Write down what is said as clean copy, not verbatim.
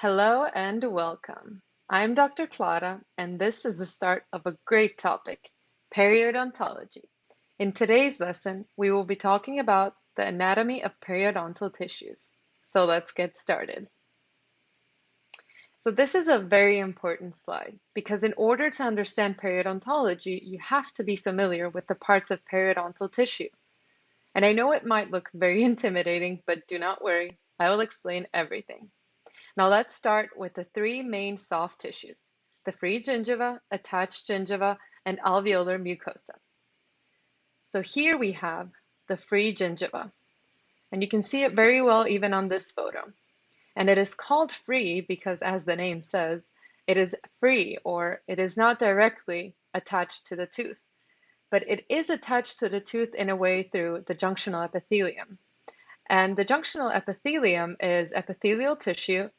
Hello and welcome. I'm Dr. Clara, and this is the start of a great topic, periodontology. In today's lesson, we will be talking about the anatomy of periodontal tissues. So let's get started. So this is a very important slide because in order to understand periodontology, you have to be familiar with the parts of periodontal tissue. And I know it might look very intimidating, but do not worry, I will explain everything. Now let's start with the three main soft tissues, the free gingiva, attached gingiva, and alveolar mucosa. So here we have the free gingiva, and you can see it very well even on this photo. And it is called free because, as the name says, it is free or it is not directly attached to the tooth, but it is attached to the tooth in a way through the junctional epithelium. And the junctional epithelium is epithelial tissue